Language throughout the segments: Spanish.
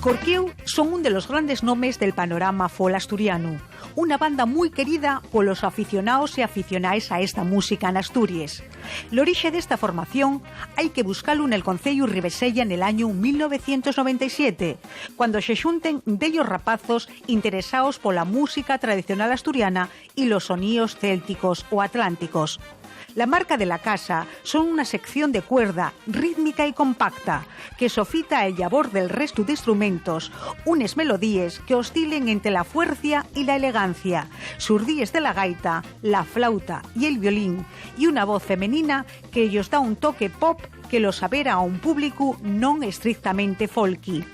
Corqueu son un de los grandes nombres del panorama folk asturiano, una banda muy querida por los aficionados y aficionadas a esta música en Asturias. El origen de esta formación hay que buscarlo en el Concello Ribesella en el año 1997, cuando se xunten dellos rapazos interesados por la música tradicional asturiana y los sonidos célticos o atlánticos. La marca de la casa son una sección de cuerda rítmica y compacta que sofita el labor del resto de instrumentos, unes melodías que oscilen entre la fuerza y la elegancia, surdíes de la gaita, la flauta y el violín, y una voz femenina que ellos da un toque pop que los avera a un público non estrictamente folky.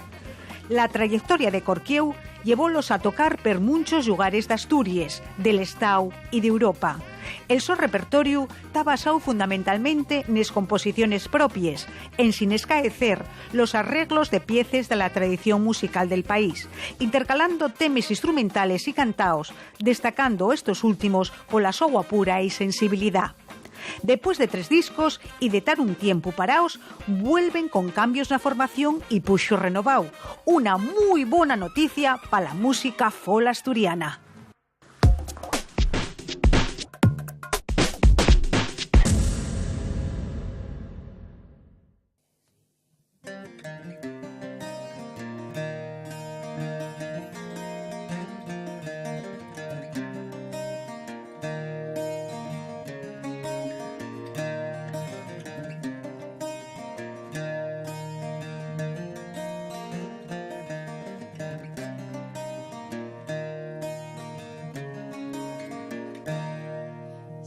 La trayectoria de Corqueu llevólos a tocar per muchos lugares de Asturias, del Estado y de Europa. El su repertorio está basado fundamentalmente en las composiciones propias, en sin escaecer los arreglos de piezas de la tradición musical del país, intercalando temas instrumentales y cantaos, destacando estos últimos por la su pura y sensibilidad. Después de 3 discos y de tar un tiempo paraos, vuelven con cambios na formación y puxo renovado. Una muy buena noticia para la música folk asturiana.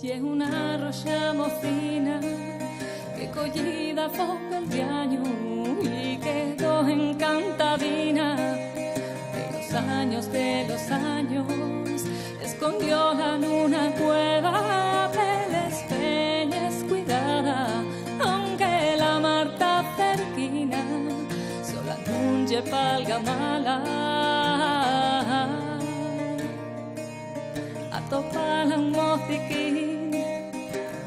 Y es una roxa mocina que collida fue el diaño y quedó encantadina de los años, escondióla en una cueva de las peñas cuidada, aunque la Marta cerquina sola nun lle palga mala. Atopala un mociquín,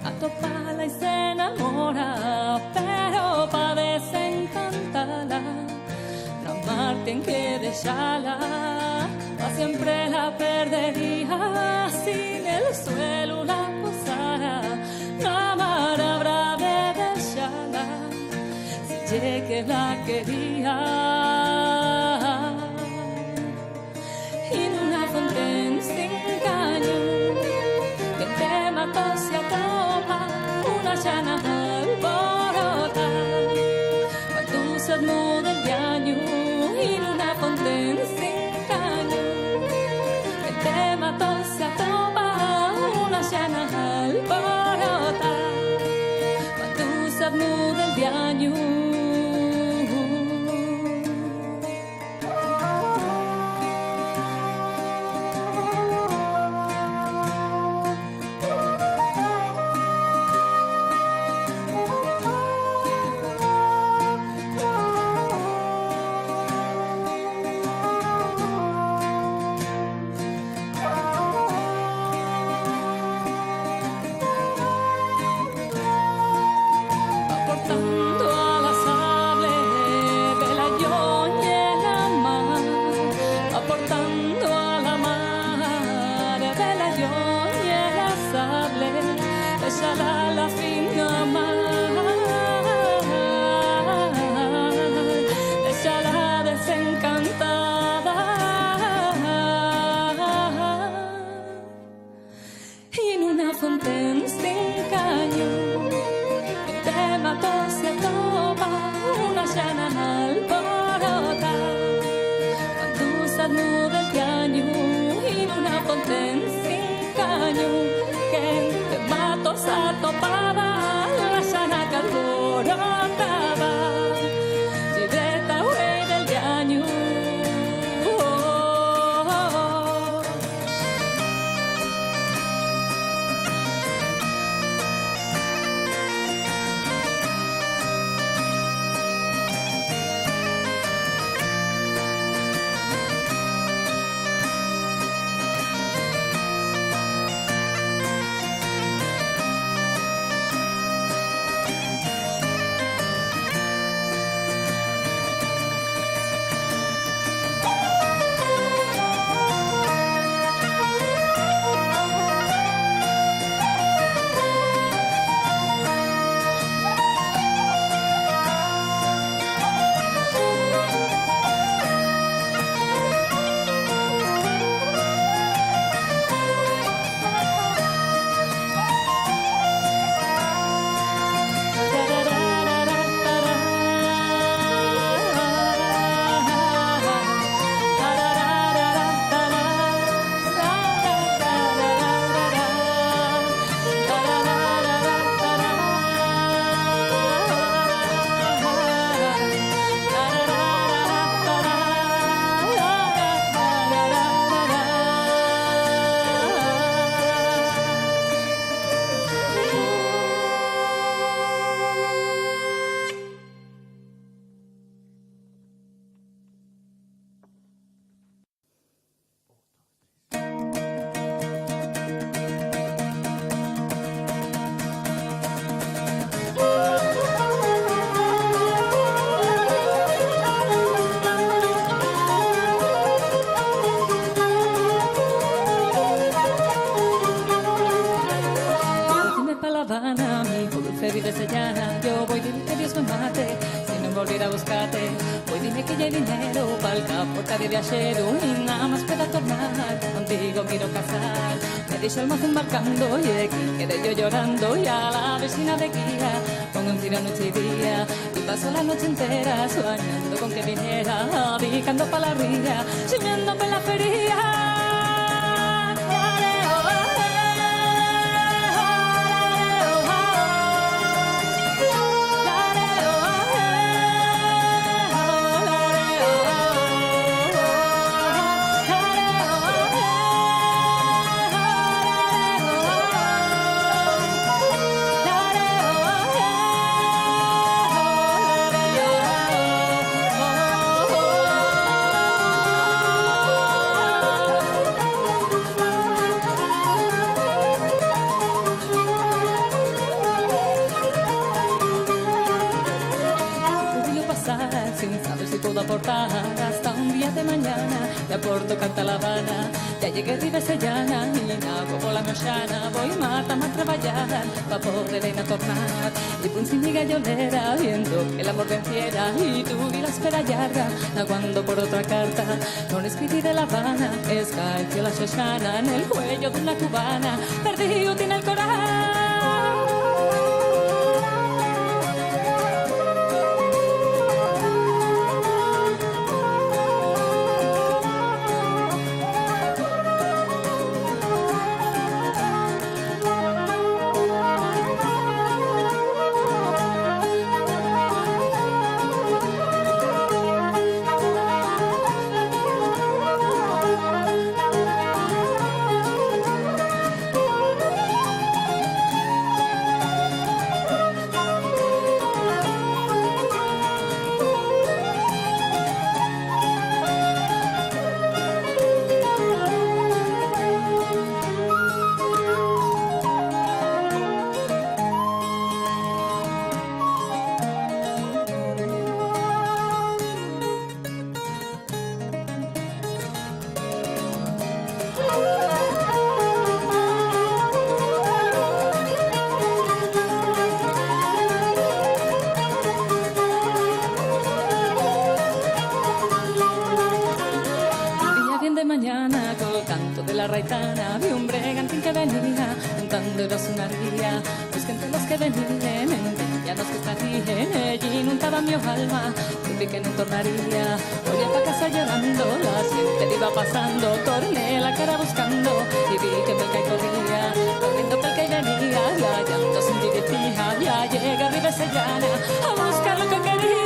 atopala y se enamora, pero pa desencantarla la Marta en que dejarla, pa siempre la perdería, si en el suelo la posara, la Mar habrá de dejarla, si llegue la quería. En una fuente sin caño, que te mató se atopa una llana alborota, cuando se muda el año. En una fuente sin caño, que te mató se atopa una llana alborota, cuando se muda el año. pa'l caporta de viajero y nada más pueda tornar. Contigo quiero casar. Me dicho el mozo embarcando y aquí quedé yo llorando y a la vecina de guía pongo un tiro noche y día y paso la noche entera soñando con que viniera, picando pa' la ría, soñando pa' la feria. Aportar hasta un día de mañana te aporto canta La Habana ya llegué a Ribesellana y nago por la noxana voy mata a traballar pa' poder ir a tornar y pun sin mi gallonera viendo que el amor venciera y tuve la espera llarga aguando por otra carta non escribí de La Habana escalció la xoxana en el cuello de una cubana perdido tiene el corazón. Vi un bregantín que venía montando era su narguía pues que entre los que venían ya los que estarían allí nuntaba mi alma supe que no tornaría volvía pa' casa llorando la gente iba pasando torné la cara buscando y vi que Pelca y corría corriendo Pelca y venía la llanto sin dirigía ya llega a Ribesellana a buscar lo que quería.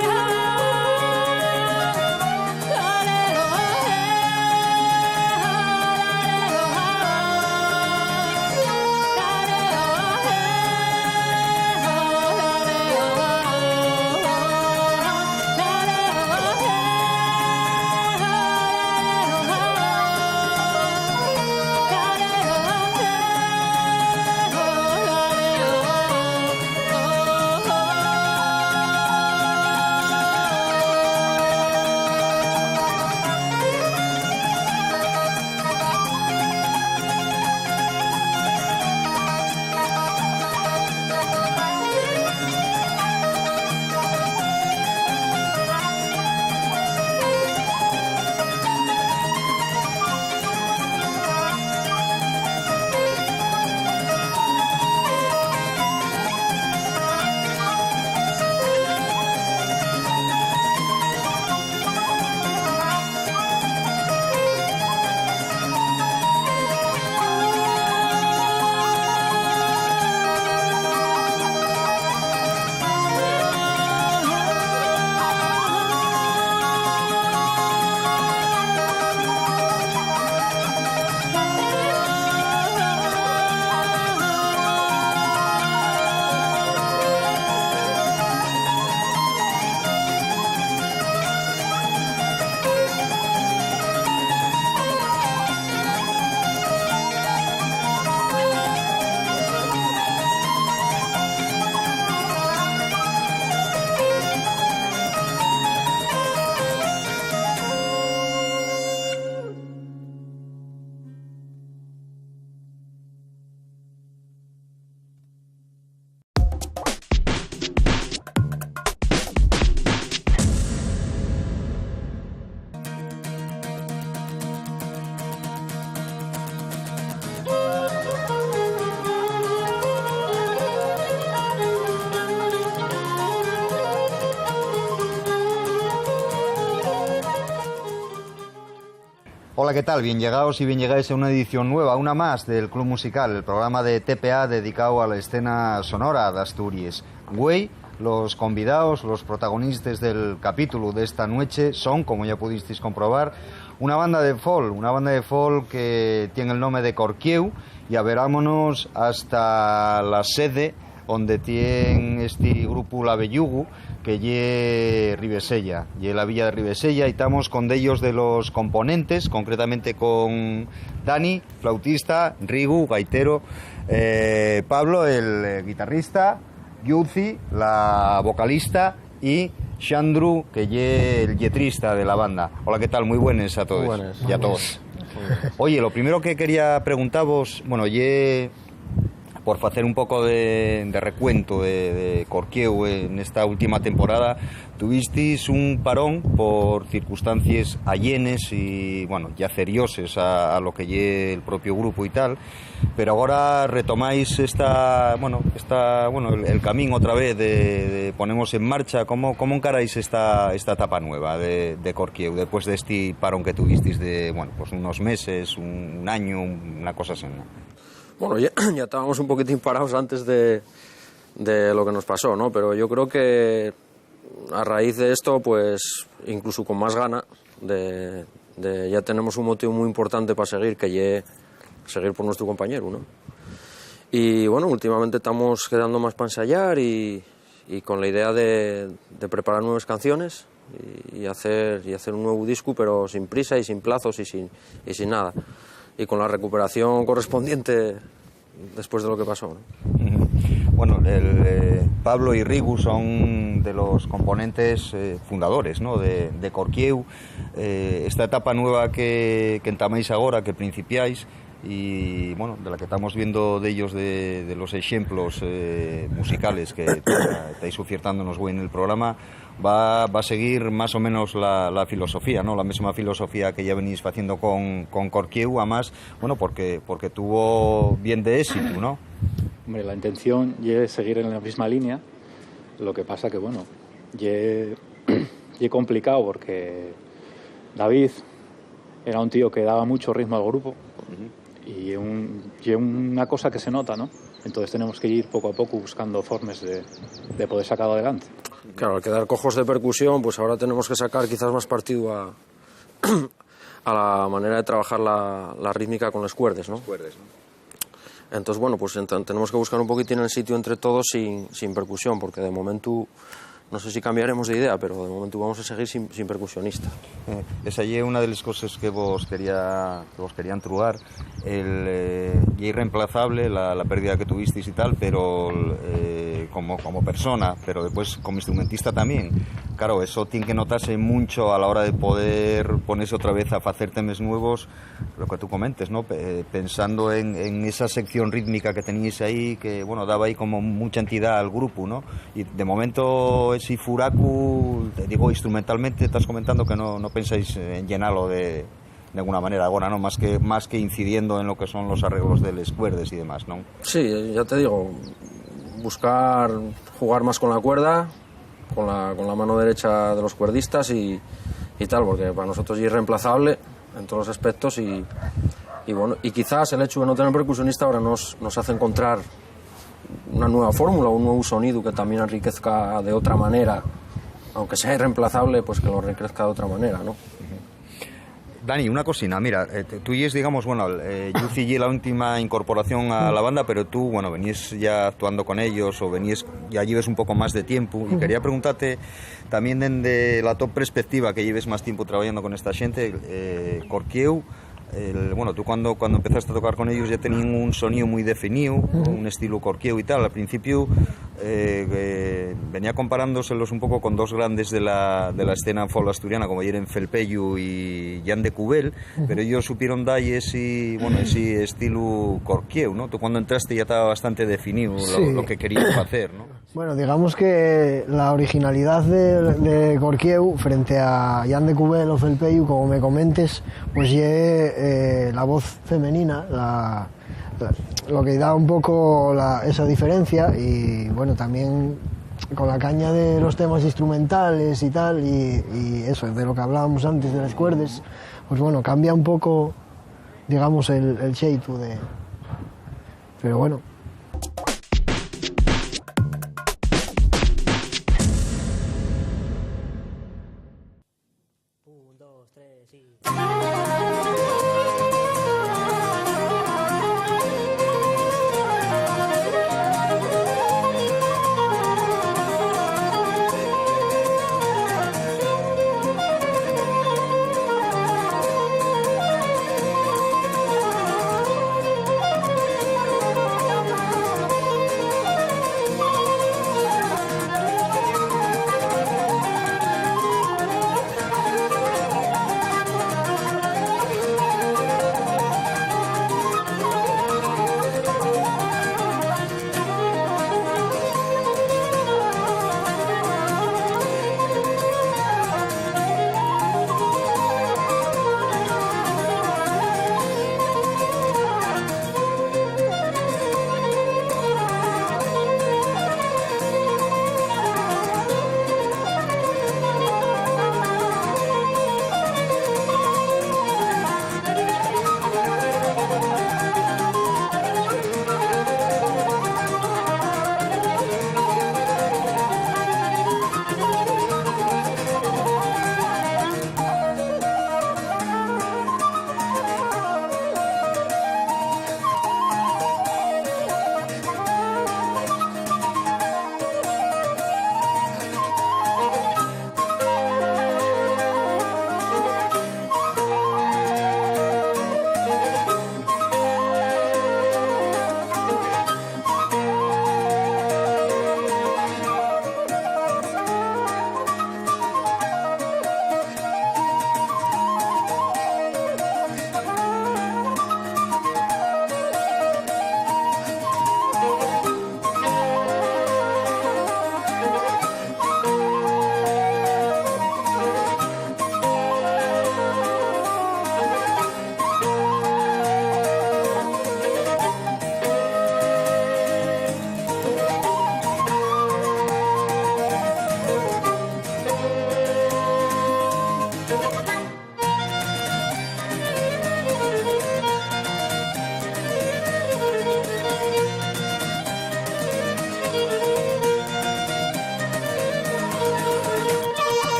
Hola, ¿qué tal? Bien llegados y bien llegáis a una edición nueva, una más del Club Musical, el programa de TPA dedicado a la escena sonora de Asturias. Güey, los convidados, los protagonistas del capítulo de esta noche son, como ya pudisteis comprobar, una banda de folk que tiene el nombre de Corquieu, y averámonos hasta la sede donde tiene este grupo La Bellugu, que lle Ribesella, lle la villa de Ribesella, y estamos con ellos de los componentes, concretamente con Dani, flautista, Rigu, gaitero, Pablo, el guitarrista, Yuzi, la vocalista, y Xandru, que lle el letrista de la banda. Hola, ¿qué tal? Muy buenas a todos. Muy buenas. Y a todos. Oye, lo primero que quería preguntaros, bueno, por hacer un poco de recuento de Corquieu en esta última temporada, tuvisteis un parón por circunstancias allenes y, bueno, ya serioses a lo que lle el propio grupo y tal, pero ahora retomáis el camino otra vez de ponemos en marcha. ¿Cómo encaráis esta etapa nueva de Corquieu después de este parón que tuvisteis de, bueno, pues unos meses, un año, una cosa así, ¿no? Bueno, ya estábamos un poquitín parados antes de lo que nos pasó, ¿no? Pero yo creo que a raíz de esto, pues incluso con más gana, ya tenemos un motivo muy importante para seguir, que seguir por nuestro compañero, ¿no? Y bueno, últimamente estamos quedando más para ensayar y con la idea de preparar nuevas canciones y hacer un nuevo disco, pero sin prisa y sin plazos y sin nada. Y con la recuperación correspondiente después de lo que pasó, ¿no? Bueno, Pablo y Rigu son de los componentes fundadores, ¿no?, de Corquieu. Esta etapa nueva que entamáis ahora, que principiáis, y bueno, de la que estamos viendo de ellos, de los ejemplos musicales que estáis ofertándonos en el programa, va a seguir más o menos la filosofía, ¿no? La misma filosofía que ya venís haciendo con Corquieu, además, bueno, porque tuvo bien de éxito, ¿no? Hombre, la intención es seguir en la misma línea, lo que pasa que, bueno, es complicado porque David era un tío que daba mucho ritmo al grupo y una cosa que se nota, ¿no? Entonces tenemos que ir poco a poco buscando formas de poder sacarlo adelante. Claro, al quedar cojos de percusión, pues ahora tenemos que sacar quizás más partido a la manera de trabajar la rítmica con las cuerdas, ¿no? Entonces, bueno, pues tenemos que buscar un poquitín el sitio entre todos sin percusión, porque de momento, no sé si cambiaremos de idea, pero de momento vamos a seguir sin percusionista. Esa es una de las cosas que vos querían truar, el irreemplazable, la pérdida que tuvisteis y tal, pero como persona, pero después como instrumentista también. Claro, eso tiene que notarse mucho a la hora de poder ponerse otra vez a hacer temas nuevos, lo que tú comentes, ¿no? Pensando en esa sección rítmica que teníais ahí, que bueno, daba ahí como mucha entidad al grupo, ¿no? Y de momento ese furacu, te digo, instrumentalmente estás comentando que no pensáis en llenarlo de alguna manera ahora, ¿no? Más que incidiendo en lo que son los arreglos de las cuerdas y demás, ¿no? Sí, ya te digo, buscar jugar más con la cuerda, con la mano derecha de los cuerdistas y tal, porque para nosotros es irreemplazable en todos los aspectos y bueno, y quizás el hecho de no tener percusionista ahora nos hace encontrar una nueva fórmula, un nuevo sonido que también enriquezca de otra manera, aunque sea irreemplazable, pues que lo enriquezca de otra manera, ¿no? Dani, una cosina, mira, tú y es, digamos, bueno, Yuzi y la última incorporación a la banda, pero tú, bueno, venías ya actuando con ellos o ya lleves un poco más de tiempo, y quería preguntarte también desde la top perspectiva que lleves más tiempo trabajando con esta gente, Corquieu, bueno, tú cuando empezaste a tocar con ellos ya tenían un sonido muy definido, un estilo Corquieu y tal. Al principio venía comparándoselos un poco con dos grandes de la escena folk asturiana, como eran Felpeyu y Jan de Cubel, pero ellos supieron dar ese estilo Corquieu, ¿no? Tú cuando entraste ya estaba bastante definido lo que querías hacer, ¿no? Bueno, digamos que la originalidad de Corquieu frente a Jan de Cubel o Felpeyu, como me comentes, pues la voz femenina, lo que da un poco esa diferencia, y bueno, también con la caña de los temas instrumentales y tal, y eso, de lo que hablábamos antes de las cuerdas, pues bueno, cambia un poco, digamos, el xeito de... Pero bueno.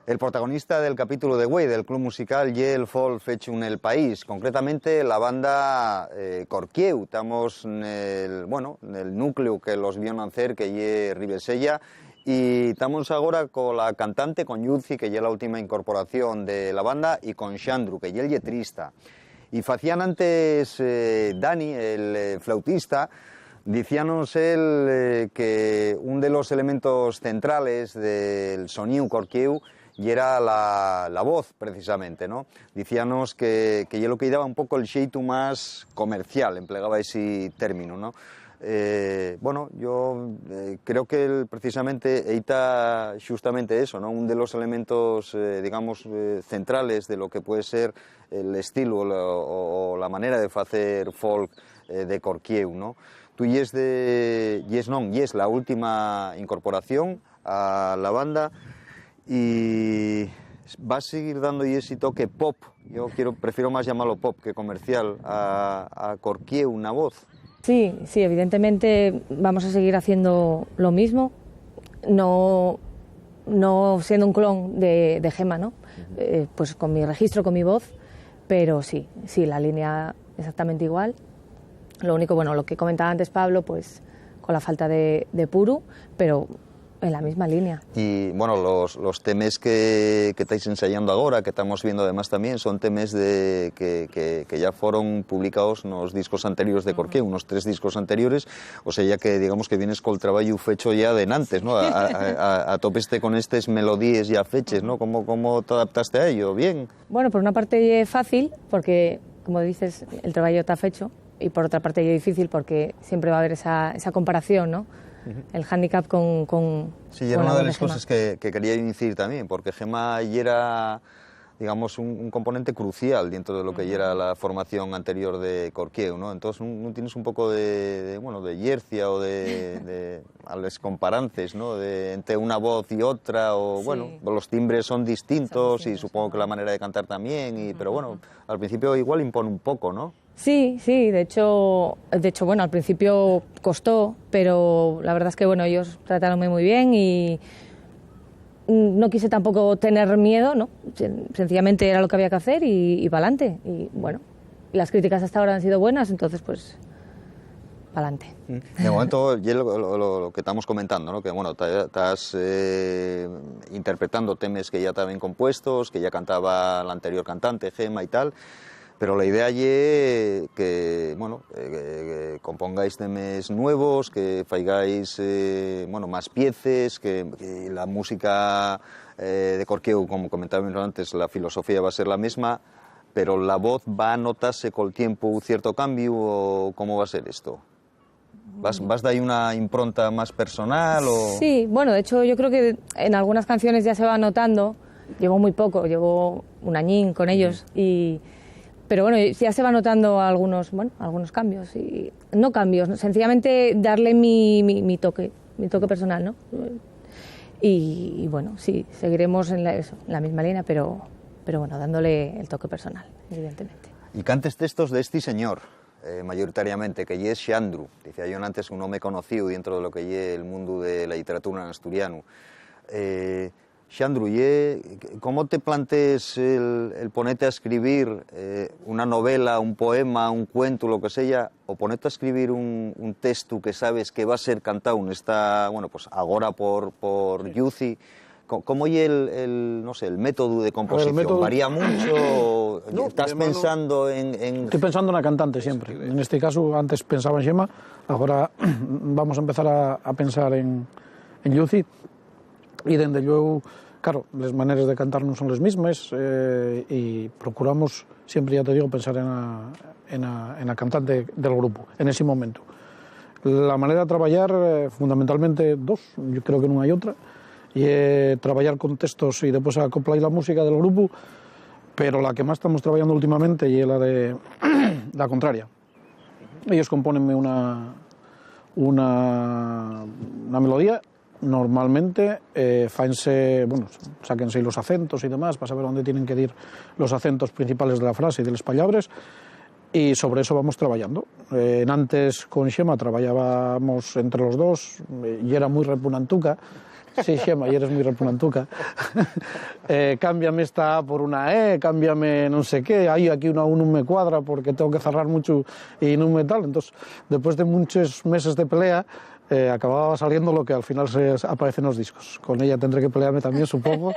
El protagonista del capítulo de Güey, del club musical, y el folk fecho en el país, concretamente la banda Corquieu. Estamos en el núcleo que los vio nacer, que es Ribesella, y estamos ahora con la cantante, con Yuzi, que es la última incorporación de la banda, y con Xandru, que es el letrista. Y facían antes Dani, el flautista, decíanos él que un de los elementos centrales del sonido Corquieu y era la voz, precisamente, ¿no? Decíanos que yo lo que daba un poco el xeito más comercial, empleaba ese término, ¿no? Yo creo que precisamente está justamente eso, ¿no? Un de los elementos, centrales de lo que puede ser el estilo o la manera de hacer folk de Corquieu, ¿no? Tú y es la última incorporación a la banda, y va a seguir dando ese toque pop. Yo prefiero más llamarlo pop que comercial a Corquieu, una voz. Sí, evidentemente vamos a seguir haciendo lo mismo, no siendo un clon de Gema, ¿no? Pues con mi registro, con mi voz, pero sí, la línea exactamente igual. Lo único, lo que comentaba antes Pablo, pues con la falta de Puru, pero en la misma línea. Y los temas que estáis ensayando ahora, que estamos viendo además también, son temas que ya fueron publicados en los discos anteriores de Corquieu, unos 3 discos anteriores, o sea, ya que digamos que vienes con el trabajo fecho ya de antes, ¿no? A topeste con estas melodías ya feches, ¿no? ¿Cómo te adaptaste a ello? ¿Bien? Bueno, por una parte es fácil, porque, como dices, el trabajo está fecho, y por otra parte es difícil, porque siempre va a haber esa comparación, ¿no? El hándicap con sí, era una de las cosas que quería decir también, porque Gema era, digamos, un componente crucial dentro de lo que era la formación anterior de Corquieu, ¿no? Entonces no tienes un poco de inercia o de a las comparantes, ¿no? Entre una voz y otra, o sí. Los timbres son distintos y supongo que la manera de cantar también, pero al principio igual impone un poco, ¿no? Sí, de hecho, al principio costó, pero la verdad es que, ellos trataronme muy bien y no quise tampoco tener miedo, ¿no? Sencillamente era lo que había que hacer y para adelante. Y, las críticas hasta ahora han sido buenas, entonces, pues, para adelante. De momento, lo que estamos comentando, ¿no? Que, estás interpretando temas que ya estaban compuestos, que ya cantaba la anterior cantante, Gema y tal. Pero la idea es que compongáis temas nuevos, que faigáis más piezas, que la música de Corquieu, como comentábamos antes, la filosofía va a ser la misma, pero la voz va a notarse con el tiempo un cierto cambio, ¿o cómo va a ser esto? ¿Vas de ahí una impronta más personal? O... Sí, de hecho yo creo que en algunas canciones ya se va notando. Llevo muy poco, llevo un añín con ellos pero ya se va notando algunos cambios, y no cambios, sencillamente darle mi toque personal, ¿no? Y sí, seguiremos en la misma línea, pero dándole el toque personal, evidentemente. Y cantes textos de este señor, mayoritariamente, que es Xandru, decía yo antes, un hombre conocido dentro de lo que es el mundo de la literatura en asturiano. Xandru, ¿cómo te plantees el ponerte a escribir una novela, un poema, un cuento, lo que sea, o ponerte a escribir un texto que sabes que va a ser cantado ahora por Yuzi? ¿Cómo es el método de composición? ¿Varía mucho? ¿Estás pensando en...? Estoy pensando en la cantante siempre. En este caso, antes pensaba en Xema, ahora vamos a empezar a pensar en Yuzi. Y desde luego, claro, las maneras de cantar no son las mismas, y procuramos siempre, ya te digo, pensar en la cantante del grupo, en ese momento. La manera de trabajar, fundamentalmente dos, yo creo que no hay otra, y trabajar con textos y después acoplar la música del grupo, pero la que más estamos trabajando últimamente es la de la contraria. Ellos compónenme una melodía. Normalmente sáquense los acentos y demás para saber dónde tienen que ir los acentos principales de la frase y de las palabras, y sobre eso vamos trabajando. Antes con Xema trabajábamos entre los dos, y era muy repunantuca, Sí, Xema, y eres muy repugnantuca. Cámbiame esta A por una E, cámbiame no sé qué, hay aquí una U no me cuadra porque tengo que cerrar mucho y no me tal. Entonces, después de muchos meses de pelea, acababa saliendo lo que al final aparece en los discos. Con ella tendré que pelearme también, supongo,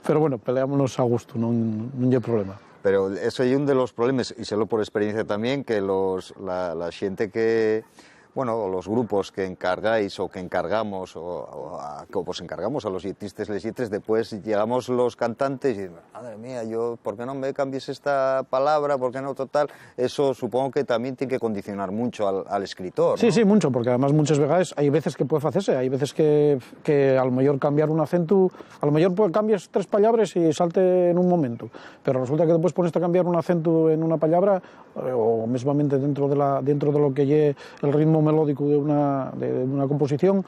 pero bueno, peleámonos a gusto, no hay problema. Pero eso es uno de los problemas, y sélo por experiencia también, que la gente que... Bueno, los grupos que encargáis o que encargamos pues encargamos a los letristas, después llegamos los cantantes y madre mía, ¿por qué no me cambies esta palabra? ¿Por qué no total? Eso supongo que también tiene que condicionar mucho al escritor, ¿no? Sí, sí, mucho, porque además muchas veces hay veces que puede hacerse, hay veces que a lo mejor cambiar un acento, a lo mejor cambias 3 palabras y salte en un momento, pero resulta que después pones a cambiar un acento en una palabra o mismamente dentro de lo que lleve el ritmo melódico de una composición,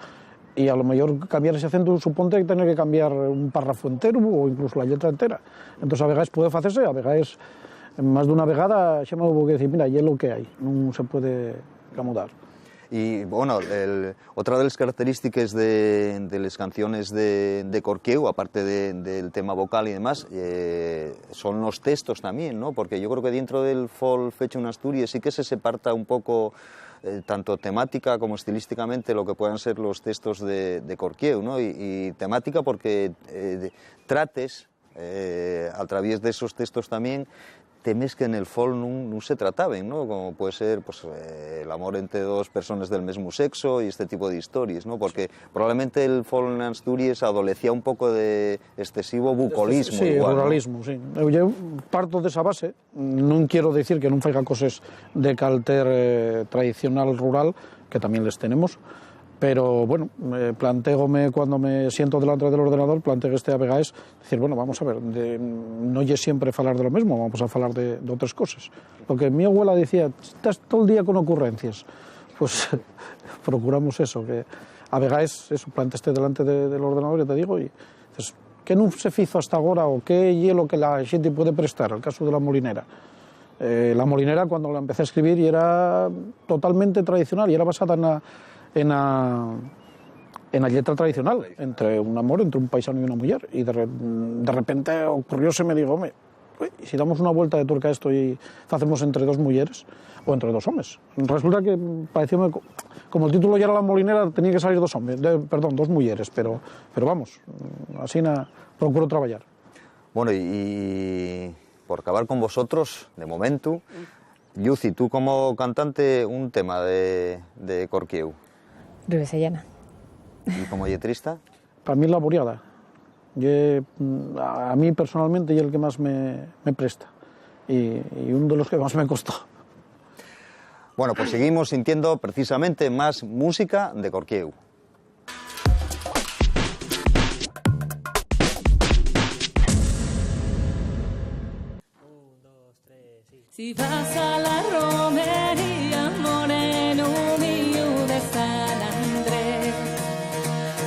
y a lo mejor cambiar ese acento suponte tener que cambiar un párrafo entero o incluso la letra entera. Entonces a veces puede hacerse, a veces más de una vegada xa me hubo que decir, mira, y es lo que hay, no se puede camudar. Y bueno, otra de las características de las canciones de Corquieu, aparte del tema vocal y demás, son los textos también, ¿no? Porque yo creo que dentro del folk fecho en Asturias sí que se separta un poco, tanto temática como estilísticamente, lo que puedan ser los textos de Corquieu, ¿no? Y temática porque trates, a través de esos textos también, temes que en el folk no se trataban, ¿no? Como puede ser pues, el amor entre dos personas del mismo sexo y este tipo de historias, ¿no? Porque probablemente el folk en Asturias adolecía un poco de excesivo bucolismo. Sí, igual, ruralismo, ¿no? sí. Yo parto de esa base, non quiero decir que non faiga cosas de calter tradicional rural, que también les tenemos, pero bueno, planteóme cuando me siento delante del ordenador, planteo este a vegaes, decir, bueno, vamos a ver, no es siempre falar de lo mismo, vamos a falar de otras cosas. Lo que mi abuela decía, estás todo el día con ocurrencias, pues procuramos eso, que a vegaes, eso, planteaste delante del ordenador, ya te digo, y dices, ¿qué non se fizo hasta agora o qué hielo que la xente puede prestar? El caso de La Molinera. La Molinera, cuando la empecé a escribir, y era totalmente tradicional, y era basada en la letra tradicional, entre un amor, entre un paisano y una mujer, y de repente ocurrióseme, digo, hombre, ¿y si damos una vuelta de tuerca a esto y hacemos entre 2 mujeres o entre 2 hombres? Resulta que parecióme, como el título ya era La Molinera, tenía que salir 2 hombres, perdón, 2 mujeres, pero vamos, así procuro trabajar. Bueno, y por acabar con vosotros, de momento, Yuci, tú como cantante, un tema de Corquieu. Ribesellana. ¿Y como letrista? Para mí La Buriada. A mí personalmente es el que más me presta y uno de los que más me costó. Bueno, pues seguimos sintiendo precisamente más música de Corquieu. Si vas a la romería, moreno mío de San Andrés.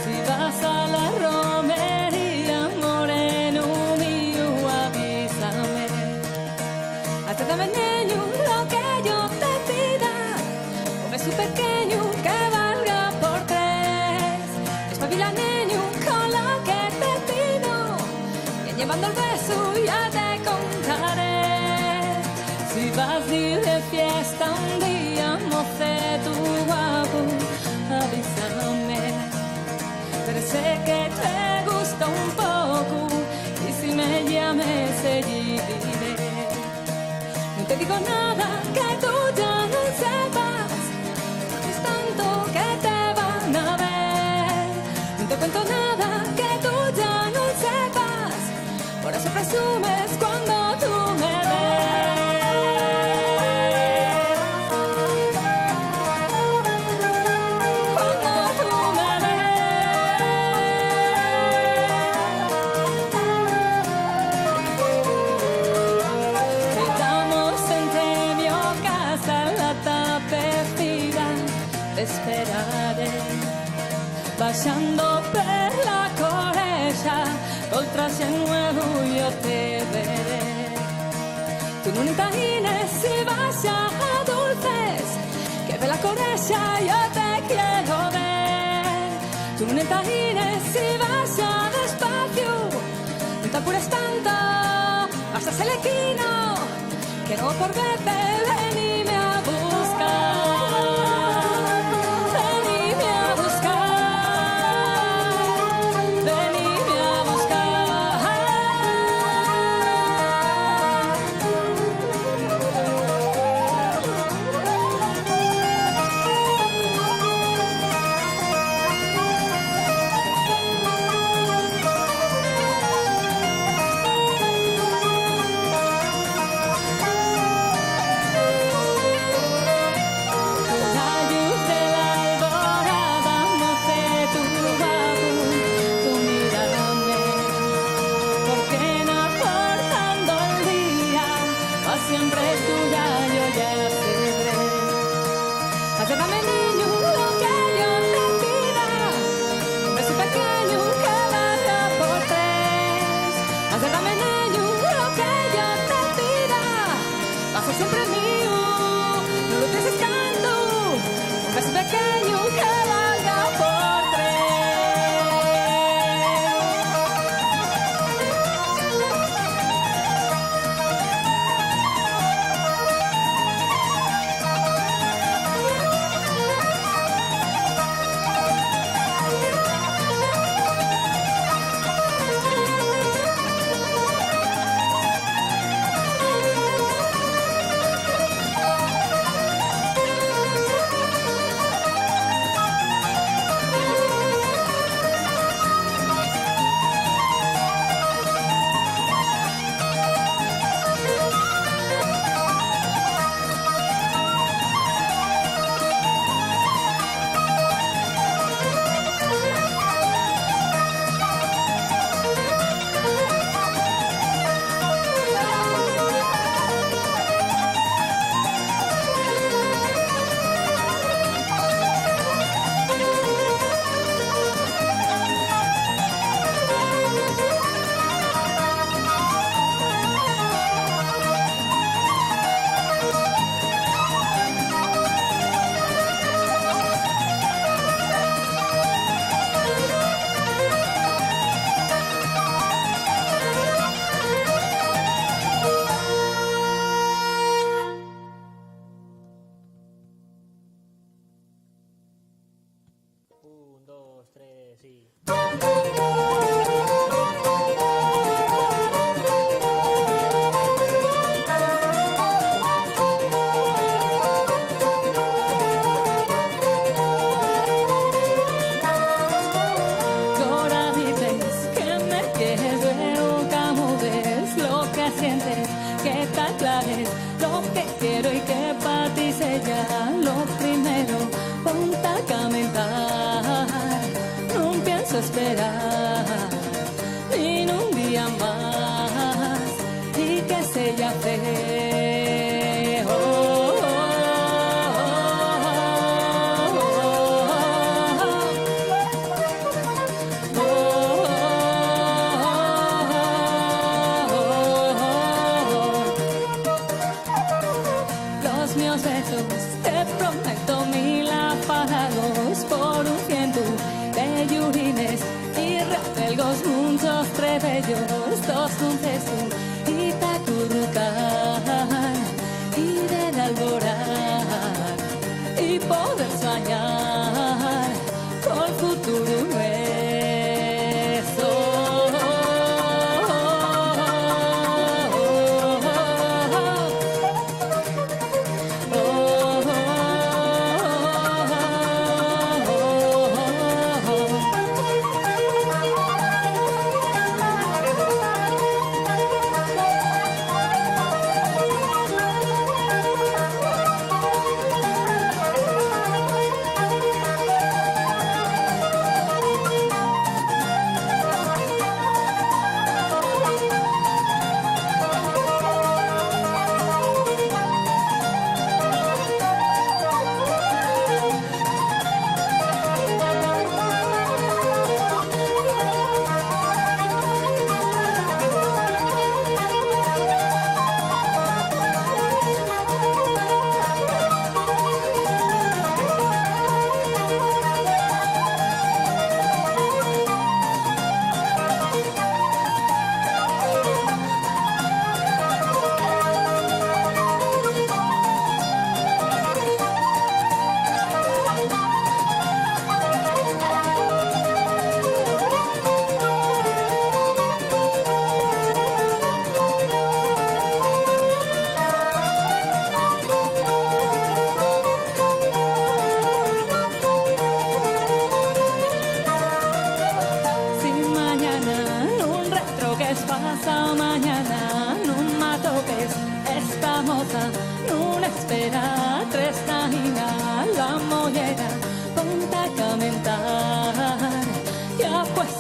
Si vas a la romería, moreno mío, avísame. Acéptame, niño, lo que yo te pida. Come su pequeño que valga por 3. Espabila, niño, con lo que te pido. Que llevando el beso ya te contaré. Si vas a ir de fiesta un día, moceto guapo, avísame. Pero sé que te gusta un poco y si me llames allí diré. No te digo nada que tú ya no sepas, porque es tanto que te van a ver. No te cuento nada que tú ya no sepas, por eso presumes cuando tú me ves. Esperaré, baixando per la correja, col traxe nuevo yo te veré. Tú no imagines si vas a dulces, que ve la correja yo te quiero ver. Tú no mientras si vas ya despacio, no te apures tanto, vas a ser el equino, que no por verte venime a buscar, venime a buscar, venime a buscar. Esperar ni un día más y que se ya feo. Los míos besos te prometo 1000 apagados por un ciento de llurines y repelgos muchos trebellos, dos concesos y tacurrucar y del alborar y poder soñar con futuro nuestro.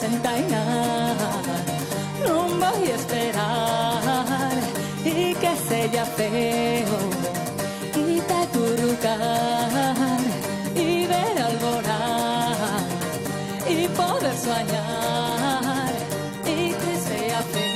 desentainar. Non voy a esperar y que sea feo y te acurrucar y ver alborar y poder soñar y que sea feo.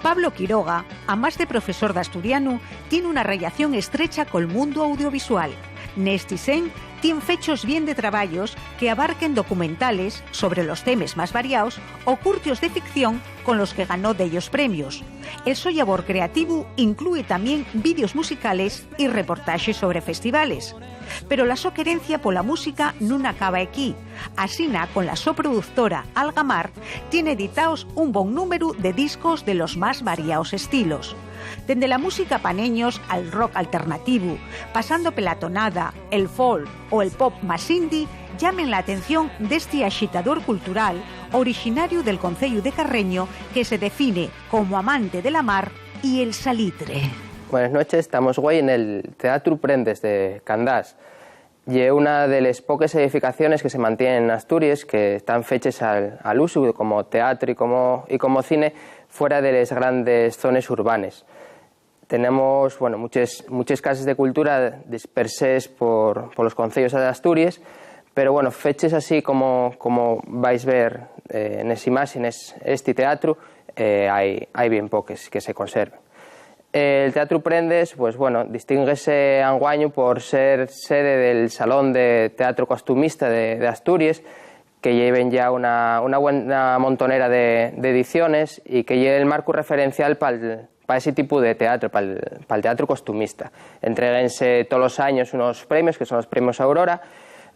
Pablo Quiroga, a más de profesor de asturiano, tiene una relación estrecha col mundo audiovisual. Nesti sen, tien fechos bien de traballos que abarquen documentales sobre los temas más variados o curtios de ficción con los que ganó de ellos premios. El so labor creativo incluye también vídeos musicales y reportajes sobre festivales. Pero la so querencia por la música no acaba aquí. Asina, con la so productora Algamar, tiene editados un buen número de discos de los más variados estilos. Desde la música paneños al rock alternativo, pasando pela tonada, el folk o el pop más indie, llamen la atención de este agitador cultural originario del concello de Carreño, que se define como amante de la mar y el salitre. Buenas noches, estamos hoy en el Teatro Prendes de Candás. Y una de las pocas edificaciones que se mantienen en Asturias, que están fechas al uso como teatro y como cine, fuera de las grandes zonas urbanas. Tenemos muchas casas de cultura dispersas por los concellos de Asturias, pero fechas así como vais a ver en las imágenes este teatro, hay bien pocas que se conserven. El Teatro Prendes, distínguese anguaño por ser sede del Salón de Teatro Costumista de Asturias, que lleven ya una buena montonera de ediciones y que lleve el marco referencial para ese tipo de teatro, para el teatro costumista. Entréguense todos los años unos premios, que son los premios Aurora,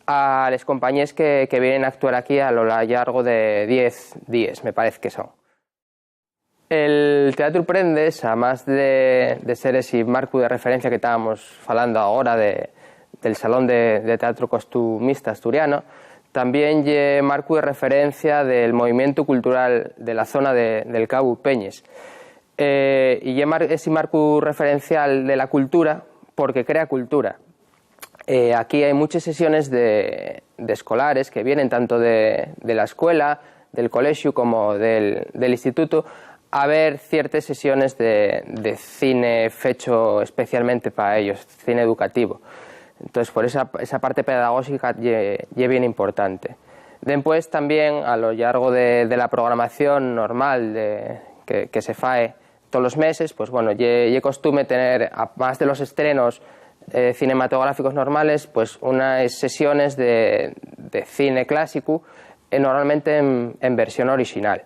a las compañías que vienen a actuar aquí a lo largo de 10 días, me parece que son. El Teatro Prendes, además de ser ese marco de referencia que estábamos hablando ahora del Salón de Teatro Costumista Asturiano, también es marco de referencia del movimiento cultural de la zona del Cabo Peñes. Y ese marco referencial de la cultura porque crea cultura. Aquí hay muchas sesiones de escolares que vienen tanto de la escuela, del colegio como del instituto, a ver ciertas sesiones de cine fecho especialmente para ellos, cine educativo. Entonces, por esa parte pedagógica es bien importante. Después también, a lo largo de la programación normal que se fae todos los meses, es costumbre tener, además de los estrenos cinematográficos normales, unas sesiones de cine clásico, normalmente en versión original.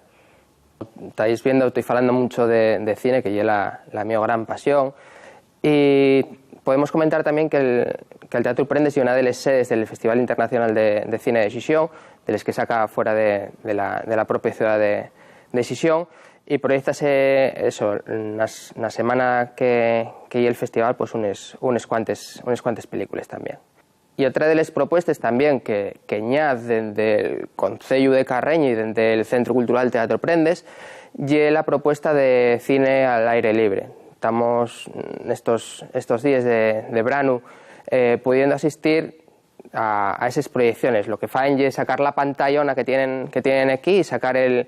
Estáis viendo, estoy hablando mucho de cine, que es la mi gran pasión, y podemos comentar también que el Teatro Prendes es una de las sedes del Festival Internacional de Cine de Xixón, de las que saca fuera de la propia ciudad de Xixón, y proyectase eso, na semana que hay el festival, pues unes cuantes películas también. Y otra de las propuestas también que añade desde el Concello de Carreño y desde el Centro Cultural Teatro Prendes y la propuesta de cine al aire libre. Estamos estos días de verano pudiendo asistir a esas proyecciones. Lo que fan es sacar la pantallona que tienen aquí, sacar el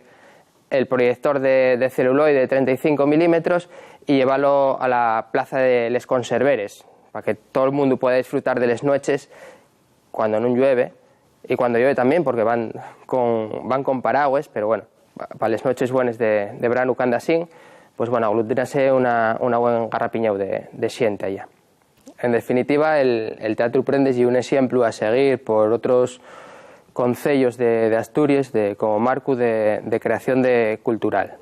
proyector de celuloide de 35 milímetros y llevarlo a la Plaza de Les Conserveres, para que todo el mundo pueda disfrutar de las noches cuando no llueve, y cuando llueve también, porque van con paraguas, pero bueno, para las noches buenas de verano que anda así, pues bueno, aglutínase una buen garrapiñao de xente allá. En definitiva, el Teatro Prendes y un ejemplo a seguir por otros concellos de Asturias como marco de creación cultural.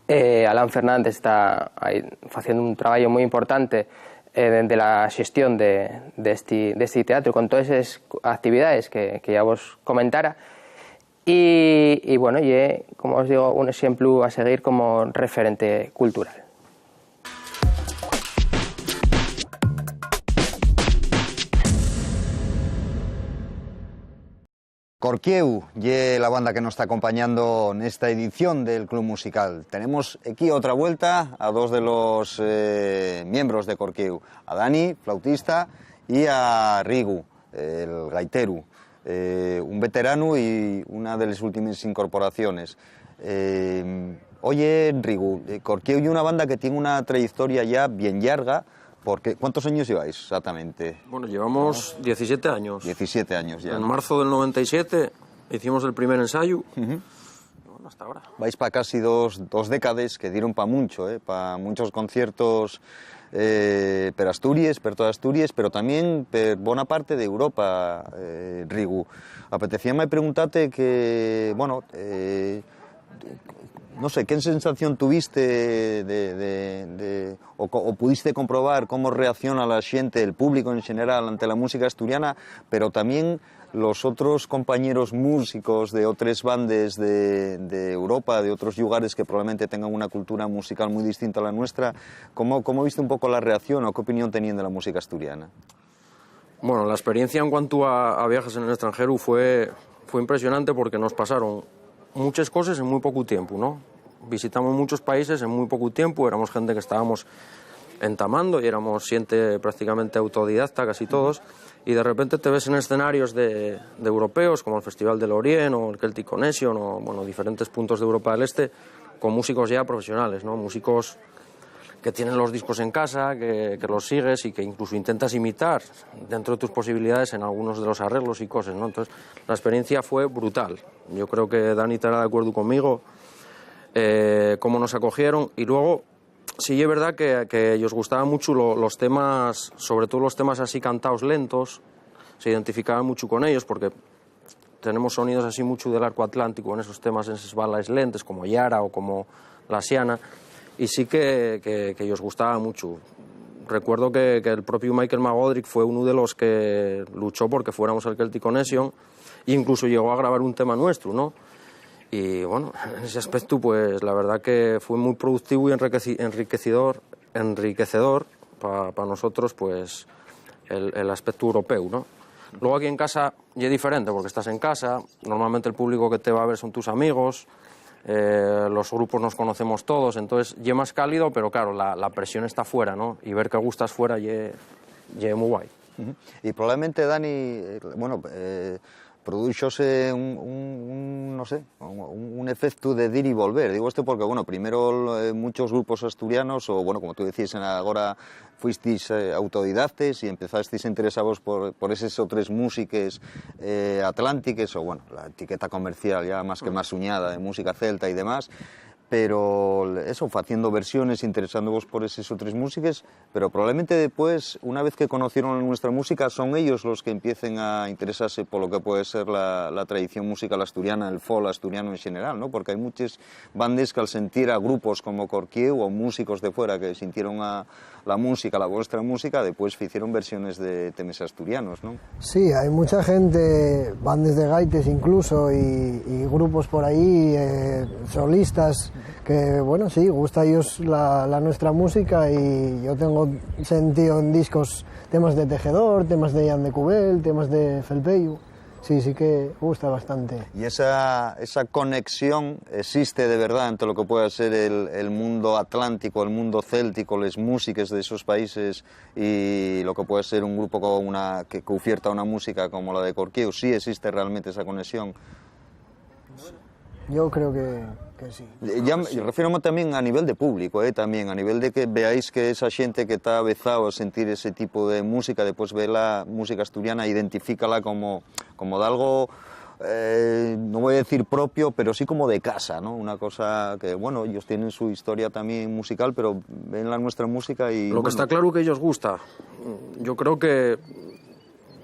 Alan Fernández está haciendo un trabajo muy importante de la gestión de este teatro con todas esas actividades que ya vos comentara y bueno, y como os digo, un ejemplo a seguir como referente cultural. Corquieu y la banda que nos está acompañando en esta edición del Club Musical. Tenemos aquí otra vuelta a dos de los miembros de Corquieu, a Dani, flautista, y a Rigu, el gaitero, un veterano y una de las últimas incorporaciones. Oye, Rigu, Corquieu y una banda que tiene una trayectoria ya bien larga. Porque, ¿cuántos años lleváis exactamente? Bueno, llevamos 17 años. 17 años ya. En marzo del 97 hicimos el primer ensayo. Bueno, hasta ahora. Vais para casi dos décadas que dieron para mucho, para muchos conciertos per Asturias, per toda Asturias, pero también per buena parte de Europa, Rigu. Apetecíame preguntarte que, bueno, no sé, ¿qué sensación tuviste o pudiste comprobar cómo reacciona la gente, el público en general, ante la música asturiana, pero también los otros compañeros músicos de otras bandas de Europa, de otros lugares que probablemente tengan una cultura musical muy distinta a la nuestra? ¿Cómo viste un poco la reacción o qué opinión tenían de la música asturiana? Bueno, la experiencia en cuanto a viajes en el extranjero fue impresionante porque nos pasaron muchas cosas en muy poco tiempo, ¿no? Visitamos muchos países en muy poco tiempo, éramos gente que estábamos entamando y éramos gente prácticamente autodidacta, casi todos, y de repente te ves en escenarios de europeos como el Festival del Orient o el Celtic Connection o bueno, diferentes puntos de Europa del Este con músicos ya profesionales, ¿no? Músicos que tienen los discos en casa, que los sigues y que incluso intentas imitar dentro de tus posibilidades en algunos de los arreglos y cosas, ¿no? Entonces, la experiencia fue brutal. Yo creo que Dani estará de acuerdo conmigo, cómo nos acogieron. Y luego, sí es verdad que ellos gustaban mucho los temas, sobre todo los temas así cantados lentos, se identificaban mucho con ellos porque tenemos sonidos así mucho del arco atlántico en esos temas, en esas balas lentes, como Yara o como La Siana. Y sí que ellos gustaba mucho. Recuerdo que el propio Michael McGoldrick fue uno de los que luchó porque fuéramos al Celtic Connection e incluso llegó a grabar un tema nuestro, ¿no? Y bueno, en ese aspecto pues la verdad que fue muy productivo y enriquecedor para nosotros pues el aspecto europeo, ¿no? Luego aquí en casa ya es diferente porque estás en casa, normalmente el público que te va a ver son tus amigos, los grupos nos conocemos todos, entonces ya más cálido, pero claro, la presión está fuera, ¿no? Y ver que gustas fuera ya muy guay. Y probablemente, Dani, bueno, produjóse no sé, un efecto de ir y volver. Digo esto porque, bueno, primero muchos grupos asturianos, o bueno, como tú decías, ahora fuisteis autodidactes y empezasteis interesados por esas otras músicas atlánticas, o bueno, la etiqueta comercial ya más que más uñada de música celta y demás. pero eso, haciendo versiones, interesándoos por esas otras músicas, pero probablemente después, una vez que conocieron nuestra música, son ellos los que empiecen a interesarse por lo que puede ser la tradición musical asturiana, el folk asturiano en general, ¿no? Porque hay muchas bandas que al sentir a grupos como Corquieu o músicos de fuera que sintieron a la música, la vuestra música, después hicieron versiones de temas asturianos, ¿no? Sí, hay mucha gente, bandas de gaites incluso, y grupos por ahí, solistas, que bueno, sí, gusta a ellos la nuestra música, y yo tengo sentido en discos temas de Tejedor, temas de Jan de Cubel, temas de Felpeyu. Sí que gusta bastante. Y esa conexión existe de verdad entre lo que pueda ser el mundo atlántico, el mundo céltico, las músicas de esos países y lo que puede ser un grupo que oferta una música como la de Corquieu. ¿Sí existe realmente esa conexión? Yo creo que sí. Ya refiero también a nivel de público, también a nivel de que veáis que esa gente que está avezado a sentir ese tipo de música, después ve la música asturiana, identifícala como de algo, no voy a decir propio, pero sí como de casa, ¿no? Una cosa que, bueno, ellos tienen su historia también musical, pero ven la nuestra música y... Lo que está claro que ellos gusta. Yo creo que,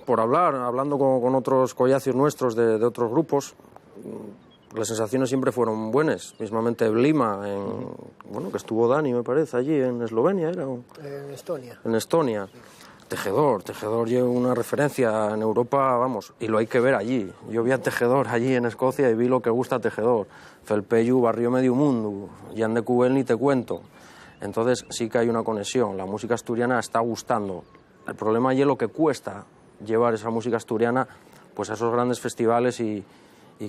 por hablando con otros collacios nuestros de otros grupos, las sensaciones siempre fueron buenas, mismamente Blima, que estuvo Dani, me parece, allí en Eslovenia, ¿era? En Estonia. En Estonia. Tejedor lleva una referencia en Europa, vamos, y lo hay que ver allí. Yo vi a Tejedor allí en Escocia y vi lo que gusta a Tejedor. Felpeyu barrió medio mundo, Jan de Cubel ni te cuento. Entonces sí que hay una conexión, la música asturiana está gustando. El problema allí es lo que cuesta llevar esa música asturiana pues a esos grandes festivales y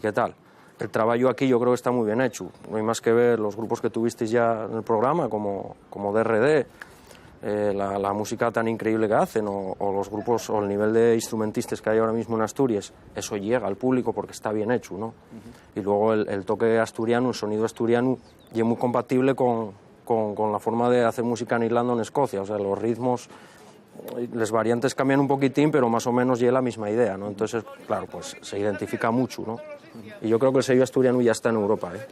qué tal. El trabajo aquí yo creo que está muy bien hecho. No hay más que ver los grupos que tuvisteis ya en el programa, como DRD, la música tan increíble que hacen, o los grupos, o el nivel de instrumentistas que hay ahora mismo en Asturias. Eso llega al público porque está bien hecho, ¿no? Y luego el toque asturiano, el sonido asturiano, y es muy compatible con la forma de hacer música en Irlanda o en Escocia. O sea, los ritmos, las variantes cambian un poquitín, pero más o menos llega la misma idea, ¿no? Entonces, claro, pues se identifica mucho, ¿no? Y yo creo que el sello asturiano ya está en Europa, ¿eh?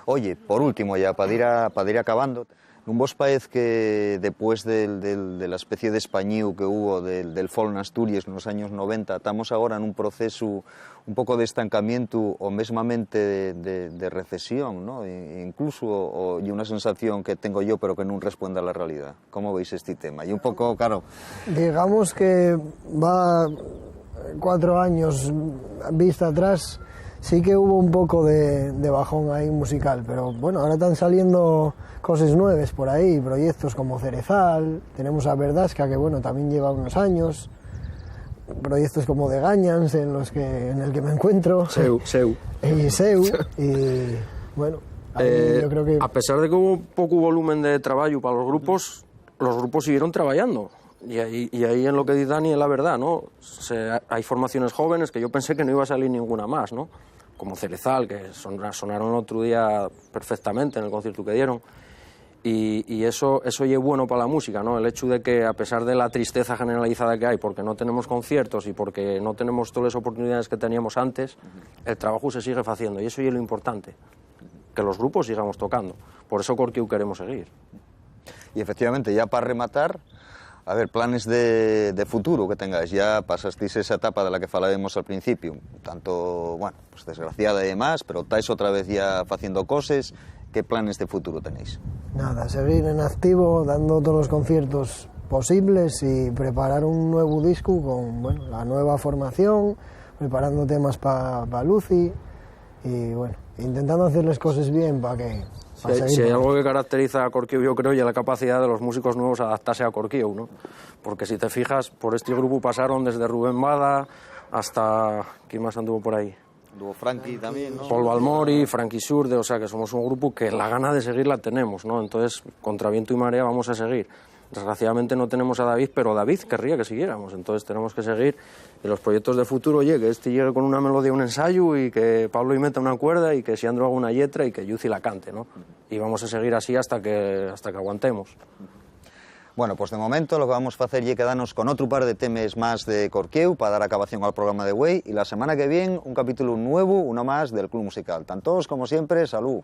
Oye, por último, ya para ir acabando, ¿no vos parece que después de la especie de españío que hubo del folk en Asturias en los años 90, estamos ahora en un proceso un poco de estancamiento o mesmamente de recesión, ¿no? Incluso, y una sensación que tengo yo pero que no responde a la realidad? ¿Cómo veis este tema? Y un poco, claro... Digamos que va 4 años vista atrás, sí que hubo un poco de bajón ahí musical, pero bueno, ahora están saliendo cosas nuevas por ahí, proyectos como Cerezal, tenemos a Verdasca, que bueno, también lleva unos años, proyectos como de Gañans, en el que me encuentro, Seu. Y bueno, yo creo que... A pesar de que hubo poco volumen de trabajo para los grupos siguieron trabajando. Y ahí en lo que dice Dani es la verdad, ¿no? Hay formaciones jóvenes que yo pensé que no iba a salir ninguna más, ¿no? Como Cerezal, que sonaron el otro día perfectamente en el concierto que dieron. Y eso es bueno para la música, ¿no? El hecho de que, a pesar de la tristeza generalizada que hay, porque no tenemos conciertos y porque no tenemos todas las oportunidades que teníamos antes, el trabajo se sigue haciendo. Y eso es lo importante, que los grupos sigamos tocando. Por eso Corquieu queremos seguir. Y efectivamente, ya para rematar, a ver, planes de futuro que tengáis. Ya pasasteis esa etapa de la que falábamos al principio, tanto, bueno, pues desgraciada y demás, pero estáis otra vez ya haciendo cosas. ¿Qué planes de futuro tenéis? Nada, seguir en activo, dando todos los conciertos posibles y preparar un nuevo disco con, bueno, la nueva formación, preparando temas para Lucy y, bueno, intentando hacer las cosas bien para que... Si hay algo que caracteriza a Corquieu, yo creo, ya la capacidad de los músicos nuevos a adaptarse a Corquieu, ¿no? Porque si te fijas, por este grupo pasaron desde Rubén Bada hasta... ¿Quién más anduvo por ahí? Anduvo Frankie también, ¿no? Paul Balmori, Frankie Surde, o sea que somos un grupo que la gana de seguir la tenemos, ¿no? Entonces, contra viento y marea vamos a seguir. Desgraciadamente no tenemos a David, pero David querría que siguiéramos, entonces tenemos que seguir. Y los proyectos de futuro, que este llegue con una melodía, un ensayo, y que Pablo y meta una cuerda, y que Siandro haga una letra, y que Yuci la cante, ¿no? Y vamos a seguir así hasta que aguantemos. Bueno, pues de momento lo que vamos a hacer es quedarnos con otro par de temas más de Corquieu para dar acabación al programa de Güey, y la semana que viene un capítulo nuevo, uno más del Club Musical. Tantos como siempre, salud.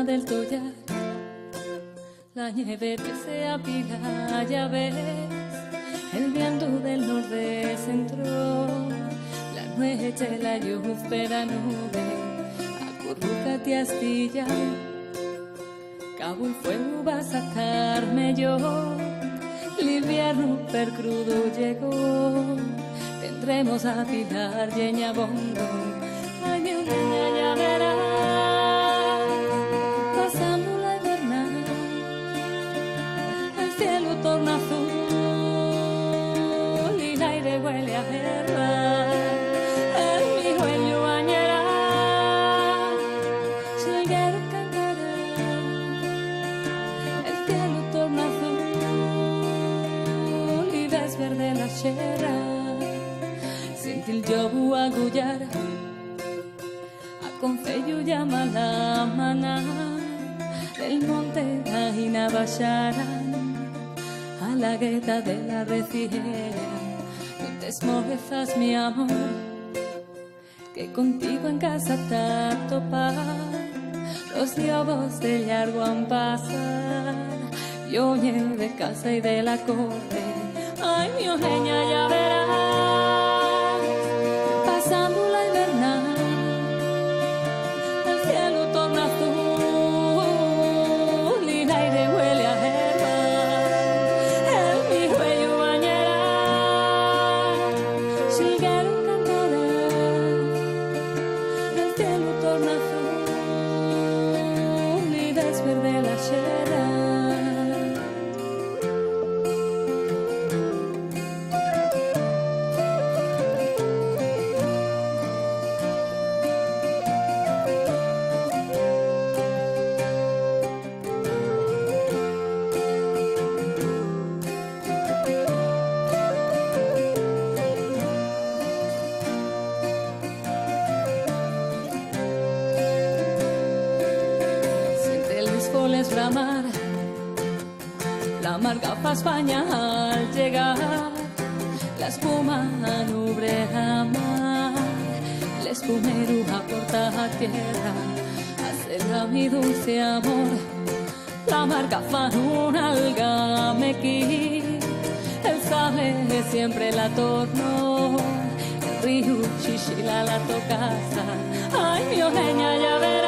del Toyar, la nieve que se apila, ya ves, el viento del nordeste entró, la noche, la luz de la nube, acurrúcate astilla, cabo el fuego va a sacarme yo, el invierno per crudo llegó, tendremos a pilar lleña bondo, ay mi niña ya verás, pasando la invernal, el cielo torna azul y el aire huele a guerra, en mi huello bañará, si el hierro cantará, el cielo torna azul y ves verde la sierra, sentir yo agullar, a concello llama la maná, del monte Ajina baixarán, a la gueta de la reciera, no te esmorezas mi amor, que contigo en casa te topar, los diabos de largo han pasar, yo de casa y de la corte, ay mi ojeña ya verás, pasando la invernal, el cielo torna azul y el aire huele a herba, en mi cuello bañará, chilguero cantará, el cielo torna azul y ves verde la sierra. Bramar, la amarga pa' España al llegar, la espuma nubre la mar, el espumero aporta a tierra, acerca mi dulce amor, la amarga fa un alga me qui, el sable siempre la torno, el río chichila la tocasa, ay mi ojeña ya verás.